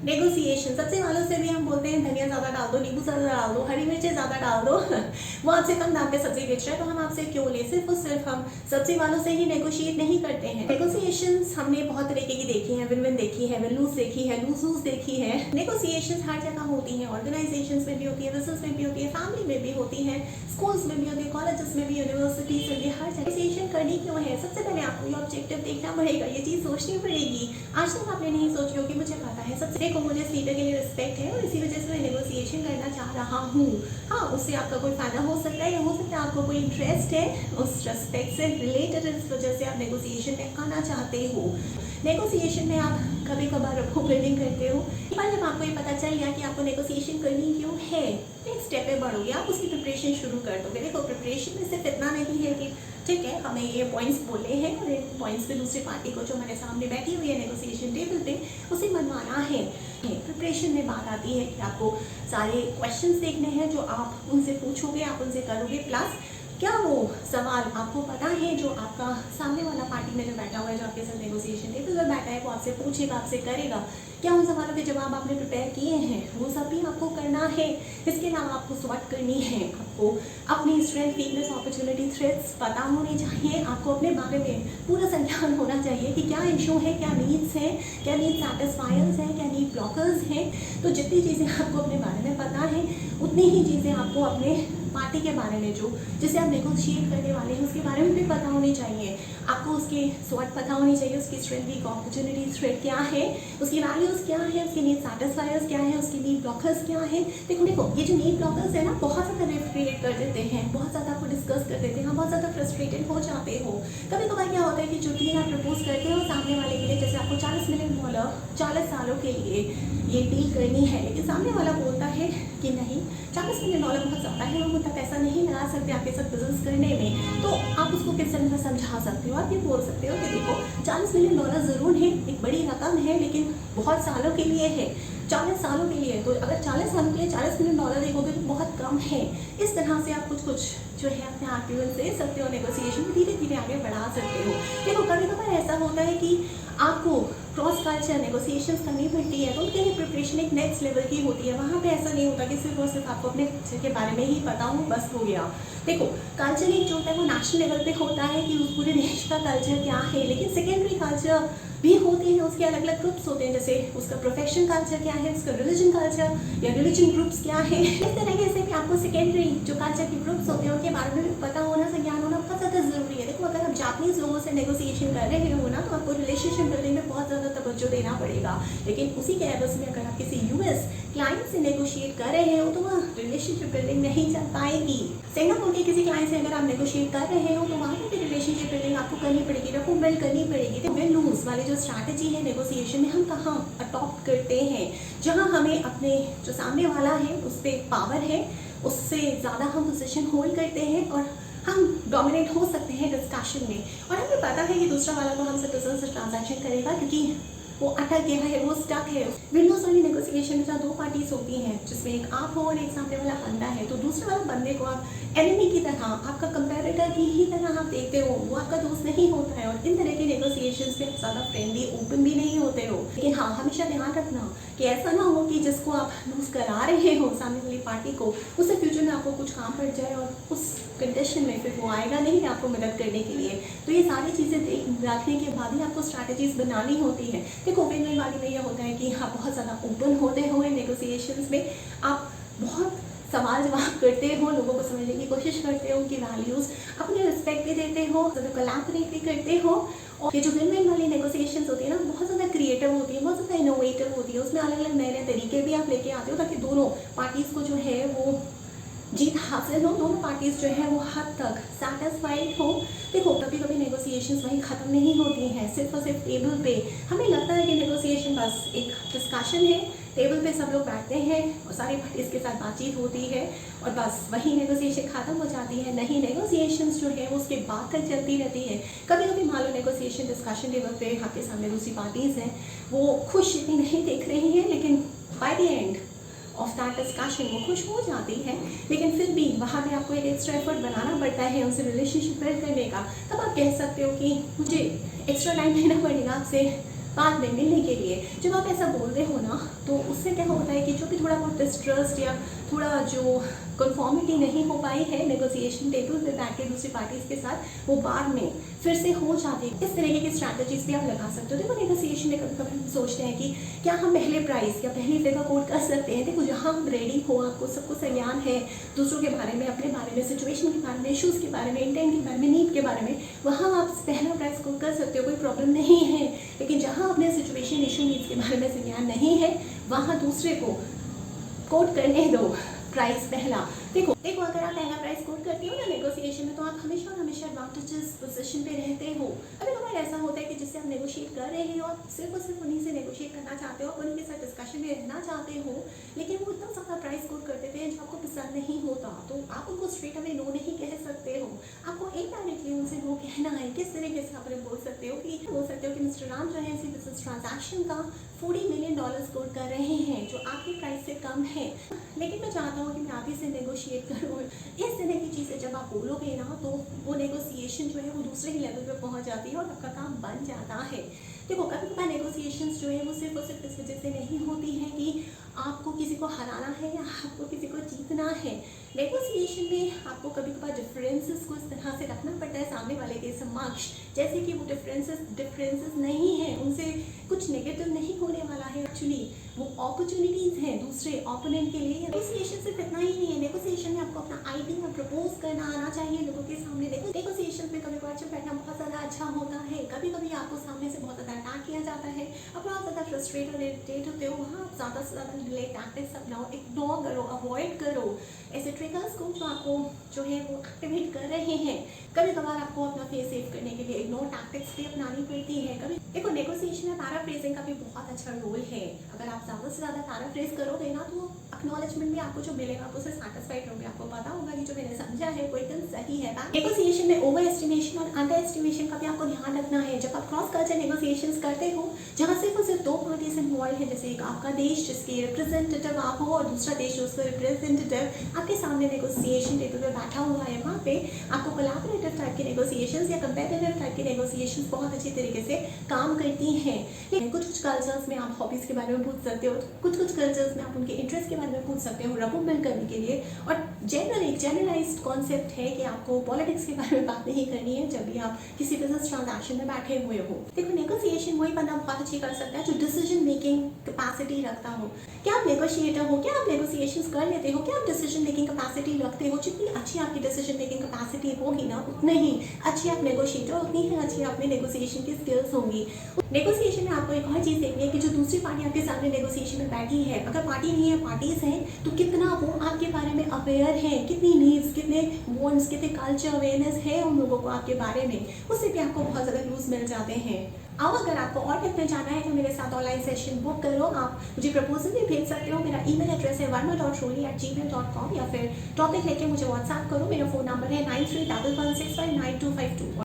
Negotiation, सब्जी वालों से भी हम बोलते हैं धनिया ज़्यादा डाल दो, नींबू ज़्यादा डाल दो, हरी मिर्चें ज़्यादा डाल दो वो आपसे कम दाम पे सब्जी बेच रहा है तो हम आपसे क्यों ले। सिर्फ और सिर्फ हम सब्जी वालों से ही नेगोशिएट नहीं करते हैं। नेगोशिएशंस हमने बहुत तरीके की देखी है, विन विन देखी है, विन लूज देखी है, लूज लूज देखी है। नेगोशिएशंस हर जगह होती हैं, ऑर्गेनाइजेशंस में भी होती है, बिजनेस में भी होती है, फैमिली में भी होती है, स्कूल्स में भी होती है, कॉलेजेस में भी, यूनिवर्सिटीज में भी, हर जगह नेगोशिएशन करनी क्यों है। सबसे पहले आपको ये ऑब्जेक्टिव देखना पड़ेगा, ये चीज़ सोचनी पड़ेगी। आज तक आपने नहीं सोची होगी, मुझे पता है। सबसे देखो, मुझे इस लीडर के लिए रिस्पेक्ट है और इसी वजह से मैं नेगोशिएशन करना चाह रहा हूँ। हाँ, उससे आपका कोई फायदा हो सकता है या हो सकता है आपको कोई इंटरेस्ट है, उस रिस्पेक्ट से रिलेटेड इस वजह से आप नेगोशिएशन में आना चाहते हो। नेगोशिएशन में आप कभी कभार रफो बिल्डिंग करते हो, पर जब आपको ये पता चल गया कि आपको नेगोशिएशन करनी क्यों है, नेक्स्ट स्टेप पे बढ़ोगे, आप उसकी प्रिपरेशन शुरू कर दोगे। देखो, प्रिपरेशन में सिर्फ इतना नहीं है कि ठीक है हमें ये पॉइंट्स बोले हैं और इन पॉइंट्स पे दूसरी पार्टी को जो हमारे सामने बैठी हुई है नेगोशिएशन टेबल पे उसे मनवाना है। प्रिपरेशन में बात आती है कि आपको सारे क्वेश्चंस देखने हैं जो आप उनसे पूछोगे, आप उनसे करोगे, प्लस क्या वो सवाल आपको पता है जो आपका सामने वाला पार्टी में जो बैठा हुआ है, जो आपके साथ नेगोशिएशन टेबल पर बैठा है, वो आपसे पूछेगा, आपसे करेगा। क्या उन सवालों के जवाब आपने प्रिपेयर किए हैं, वो सब भी आपको करना है। इसके अलावा आपको स्वॉट करनी है, आपको अपनी स्ट्रेंथ, वीकनेस, अपॉर्चुनिटी, थ्रेट्स पता होने चाहिए। आपको अपने बारे में पूरा संज्ञान होना चाहिए कि क्या इशू है, क्या नीड्स हैं, क्या नीड सेटिस्फायर्स हैं, क्या नीड ब्लॉकर्स हैं। तो जितनी चीज़ें आपको अपने बारे में पता है उतनी ही चीज़ें आपको अपने पार्टी के बारे में, जो जिसे आप नेगोशिएट करने वाले हैं, उसके बारे में भी पता होनी चाहिए। आपको उसके स्वॉट पता होनी चाहिए, उसकी स्ट्रेंथ, वीक, अपॉर्चुनिटी, थ्रेट क्या है, उसकी वैल्यूज़ क्या है, उसकी नीड सेटिस्फायर्स क्या है, उसकी नीड ब्लॉकर्स क्या है। देखो देखो, ये जो नीड ब्लॉकर्स है ना, बहुत ज़्यादा क्रिएट कर देते हैं, बहुत ज़्यादा आपको डिस्कस कर देते हैं, हम बहुत ज़्यादा फ्रस्ट्रेटेड हो जाते हो। कभी कभार क्या होता है कि जो डील आप प्रपोज करते हो सामने वाले के लिए, जैसे आपको $40 मिलियन 40 सालों के लिए ये डील करनी है, लेकिन सामने वाला बोलता है कि नहीं, $40 मिलियन बहुत ज़्यादा है, हम उतना पैसा नहीं लगा सकते आपके साथ बिजनेस करने में। तो आप उसको किस तरह से समझा सकते हो, आप ये बोल सकते हो कि देखो $40 मिलियन ज़रूर है, एक बड़ी रकम है, लेकिन बहुत सालों के लिए है, 40 सालों के लिए। तो अगर 40 सालों के लिए $40 मिलियन देखोगे तो बहुत कम है। इस तरह से आप कुछ कुछ जो है अपने आर्ग्यूमेंट दे सकते हो, नेगोशिएशन में धीरे धीरे आगे बढ़ा सकते हो। देखो, कभी कभार ऐसा होता है कि आपको क्रॉस कल्चर नेगोशिएशंस करनी पड़ती है, तो उनके लिए प्रिपरेशन एक नेक्स्ट लेवल की होती है। वहाँ पे ऐसा नहीं होता कि सिर्फ और सिर्फ आपको अपने कल्चर के बारे में ही पता हो, बस हो गया। देखो, कल्चर एक जो होता है वो नेशनल लेवल पे होता है कि उस पूरे देश का कल्चर क्या है, लेकिन सेकेंडरी कल्चर भी होते हैं, उसके अलग अलग ग्रुप्स होते हैं, जैसे उसका प्रोफेशन कल्चर क्या है, उसका रिलीजन कल्चर या रिलीजन ग्रुप्स क्या है। इस तरीके से भी आपको सेकेंडरी जो कल्चर के ग्रुप्स होते हैं उनके बारे में भी पता होना, संज्ञान होना बहुत ज़्यादा ज़रूरी है। देखो, अगर आप जापानीज लोगों से नेगोशिएशन कर रहे हो ना, तो आपको रिलेशनशिप बिल्डिंग में बहुत ज़्यादा तवज्जो देना पड़ेगा। लेकिन उसी के एवज में अगर आप किसी यूएस क्लाइंट से नेगोशिएट कर रहे हो तो वह रिलेशनशिप बिल्डिंग नहीं चल पाएगी। सिंगापुर के किसी क्लाइंट से अगर आप नेगोशिएट कर रहे हो तो वहाँ पर भी रिलेशनशिप बिल्डिंग आपको करनी पड़ेगी, रफो बिल्ड करनी पड़ेगी। तो विन लूज वाली जो स्ट्रैटेजी है नेगोशिएशन में, हम कहाँ अडॉप्ट करते हैं, जहाँ हमें अपने जो सामने वाला है उस पर पावर है, उससे ज़्यादा हम पोजीशन होल्ड करते हैं और हम डोमिनेट हो सकते हैं डिस्कशन में। और हमें पता है कि दूसरा वाला तो हमसे बिजनेस से ट्रांजैक्शन करेगा क्योंकि वो अटक गया है, वो स्टक है। विंडोज वाली नेगोशिएशन में जहाँ दो पार्टीज होती हैं, जिसमें एक आप हो और एक सामने वाला बंदा है, तो दूसरे वाले बंदे को आप एनिमी की तरह, आपका कंपेरेटर की ही तरह आप देखते हो, वो आपका दोस्त नहीं होता है। और इन तरह की नेगोशिएशंस में ज़्यादा फ्रेंडली, ओपन भी नहीं होते हो। लेकिन हाँ, हमेशा ध्यान रखना कि ऐसा ना हो कि जिसको आप लूज करा रहे हो सामने वाली पार्टी को, उससे फ्यूचर में आपको कुछ काम पड़ जाए और उस कंडीशन में फिर वो आएगा नहीं आपको मदद करने के लिए। तो ये सारी चीज़ें देख रखने के बाद ही आपको स्ट्रैटेजीज बनानी होती है। देखो, विन विन वाली में यह होता है कि आप बहुत ज़्यादा ओपन होते हुए नेगोशिएशंस में आप बहुत सवाल जवाब करते हो, लोगों को समझने की कोशिश करते हो, उनकी वैल्यूज़, अपने रिस्पेक्ट भी देते हो, कोलैबोरेट भी करते हो। और ये जो विन विन वाली नेगोशिएशंस होती है ना, बहुत ज़्यादा क्रिएटिव होती है, बहुत ज़्यादा इनोवेटिव होती है। उसमें अलग अलग नए नए तरीके भी आप लेके आते हो ताकि दोनों पार्टीज़ को जो है वो जीत हासिल हो, दोनों पार्टीज जो है वो हद तक सेटिस्फाइड हो। देखो, कभी कभी नेगोशिएशंस वहीं ख़त्म नहीं होती हैं सिर्फ और सिर्फ टेबल पे। हमें लगता है कि नेगोशिएशन बस एक डिस्कशन है, टेबल पे सब लोग बैठते हैं और सारी पार्टीज के साथ बातचीत होती है और बस वहीं नेगोशिएशन ख़त्म हो जाती है। नहीं, नेगोशिएशंस जो है वो उसके बाद तक चलती रहती है। कभी कभी मान लो नेगोशिएशन डिस्कशन टेबल पे आपके सामने दूसरी पार्टीज़ हैं, वो खुश इतनी नहीं दिख रही हैं, लेकिन by the end of that discussion वो खुश हो जाती है। लेकिन फिर भी वहाँ पे आपको एक एक्स्ट्रा एफर्ट बनाना पड़ता है उनसे रिलेशनशिप बिल्ड करने का। तब आप कह सकते हो कि मुझे एक्स्ट्रा टाइम लेना पड़ेगा आपसे बाद में मिलने के लिए। जब आप ऐसा बोलते हो ना, तो थोड़ा बहुत डिस्ट्रस्ट या थोड़ा जो कन्फॉर्मिटी नहीं हो पाई है नेगोशिएशन टेबल पे बैठ के दूसरी पार्टीज के साथ, वो बाद में फिर से हो जाती है। इस तरीके की स्ट्रैटेजीज भी आप लगा सकते हो। देखो नेगोशिएशन में कभी कभी हम सोचते हैं कि क्या हम पहले प्राइस या पहली जगह कोट कर सकते हैं। देखो जहाँ हम रेडी हो, आपको सबको संज्ञान है दूसरों के बारे में, अपने बारे में, सिचुएशन के बारे में, इशूज़ के बारे में, इंटेंट के बारे में, नीड के बारे में, वहाँ आप पहला प्राइस कोट कर सकते हो, कोई प्रॉब्लम नहीं है। लेकिन जहाँ अपने सिचुएशन, इशू, नीड्स के बारे में संज्ञान नहीं है, वहाँ दूसरे को कोट करने दो प्राइस पहला। देखो अगर आप पहला प्राइस कोट करती हो ना नेगोशिएशन में, तो आप हमेशा और हमेशा एडवांटेजेस पोजीशन पे रहते हो। कभी कभार ऐसा होता है कि जिससे आप नेगोशिएट कर रहे हो, आप सिर्फ और सिर्फ उन्हीं से नेगोशिएट करना चाहते हो, उन्हीं के साथ डिस्कशन में रहना चाहते हो, लेकिन वो इतना ज़्यादा प्राइस कोट कर देते हैं जो आपको पसंद नहीं होता, तो आप उनको स्ट्रेट अवे नो नहीं कह सकते हो। आपको इनडायरेक्टली उनसे नो कहना है। किस तरीके से आप बोल सकते हो कि मिस्टर राम जो है बिजनेस ट्रांजैक्शन का $40 मिलियन कोट कर रहे हैं, जो आपके प्राइस से कम है, लेकिन मैं चाहता हूँ कि मैं आप ही से नेगोशिएट करूँ। इस तरह की चीज़ें जब आप बोलोगे ना, तो वो नेगोशिएशन जो है वो दूसरे ही लेवल पे पहुँच जाती है और आपका काम बन जाता है। देखो कभी कभार नेगोशिएशंस जो है वो सिर्फ और सिर्फ इस वजह से नहीं होती है कि आपको किसी को हराना है या आपको किसी को जीतना है। नेगोशिएशन में आपको कभी कभार डिफरेंसेस को इस तरह से रखना पड़ता है सामने वाले के समक्ष, जैसे कि वो डिफरेंसेस नहीं है, उनसे कुछ नेगेटिव नहीं होने वाला है, एक्चुअली वो अपॉर्चुनिटीज़ हैं दूसरे ओपोनेंट के लिए। नेगोशिएशन सिर्फ इतना ही नहीं है, नेगोशिएशन में आपको अपना आइडिया प्रपोज करना आना चाहिए लोगों के सामने। नेगोशिएशन में कभी कभार चुप बैठना बहुत ज़्यादा अच्छा होता है। कभी कभी आपको सामने से बहुत ज़्यादा अटैक किया जाता है, आप बहुत ज़्यादा फ्रस्ट्रेट और इरिटेट होते हो, वहाँ आप ज़्यादा से ज़्यादा डिले टैक्टिक्स अपनाओ, इग्नोर करो, अवॉइड करो ऐसे ट्रिगर्स को जो आपको जो है वो एक्टिवेट कर रहे हैं। कभी कभार आपको अपना फेस सेव करने के लिए इग्नोर टैक्टिक्स भी अपनानी पड़ती है। कभी देखो नेगोशिएशन में पैराफ्रेजिंग का भी बहुत अच्छा रोल है। अगर आप ज़्यादा से ज़्यादा पैराफ्रेज करोगे ना, तो एक्नॉलेजमेंट भी आपको जो मिलेगा आप उससे सैटिस्फाइड होंगे, आपको पता होगा कि जो मैंने समझा है वो एकदम सही है। नेगोशिएशन में ओवर एस्टिमेशन और अंडर एस्टिमेशन का भी आपको ध्यान रखना है। जब आप क्रॉस कल्चर नेगोशिएशंस करते हो, जहाँ सिर्फ और सिर्फ दो पार्टीज इन्वॉल्व है, जैसे एक आपका देश जिसके रिप्रेजेंटेटिव आप हो और दूसरा देश जो उसका रिप्रेजेंटेटिव आपके सामने नेगोशिएशन टेबल पे बैठा हुआ है, वहाँ पे आपको कोलैबोरेटिव टाइप की नेगोशिएशंस या कंपेटिटिव टाइप की नेगोशिएशंस बहुत अच्छी तरीके से काम करती हैं। लेकिन कुछ कल्चर्स में आप हॉबीज़ के बारे में पूछ सकते हो, कुछ कल्चर्स में आप उनके इंटरेस्ट के बारे में पूछ सकते हो रबो बिल्ड करने के लिए। और एक जनरलाइज्ड कॉन्सेप्ट है कि आपको पॉलिटिक्स के बारे में बात नहीं करनी है जब भी आप किसी बिजनेस ट्रांजैक्शन में बैठे हुए हो। देखो नेगोशिएशन वही बंदा बहुत अच्छी कर सकता है जो डिसीजन मेकिंग कैपेसिटी रखता हो। क्या आप नेगोशिएटर हो? क्या आप नेगोशिएशंस कर लेते हो? क्या आप डिसीजन मेकिंग कैपेसिटी रखते हो? जितनी अच्छी आपकी डिसीजन मेकिंग कैपेसिटी होगी ना, उतने ही अच्छी आप नेगोशिएटर, उतनी ही अच्छी आपने नेगोशिएशन की स्किल्स होंगी। नेगोशिएशन में आपको एक और चीज़ देखनी है कि जो दूसरी पार्टी आपके सामने नेगोशिएशन में बैठी है, अगर पार्टी नहीं है पार्टीज हैं, तो कितना वो आपके बारे में अवेयर है, कितनी नीड्स, कितने वॉन्ट्स, कितने कल्चर अवेयरनेस है उन लोगों को आपके बारे में, उससे भी आपको बहुत ज़्यादा क्लूज मिल जाते हैं। अब अगर आपको और टिप में जाना है तो मेरे साथ ऑनलाइन सेशन बुक करो। आप मुझे प्रपोजल भी भेज सकते हो। मेरा ईमेल एड्रेस है varma.roli@gmail.com या फिर टॉपिक लेके मुझे व्हाट्सएप करो। मेरा फ़ोन नंबर है 9311659252।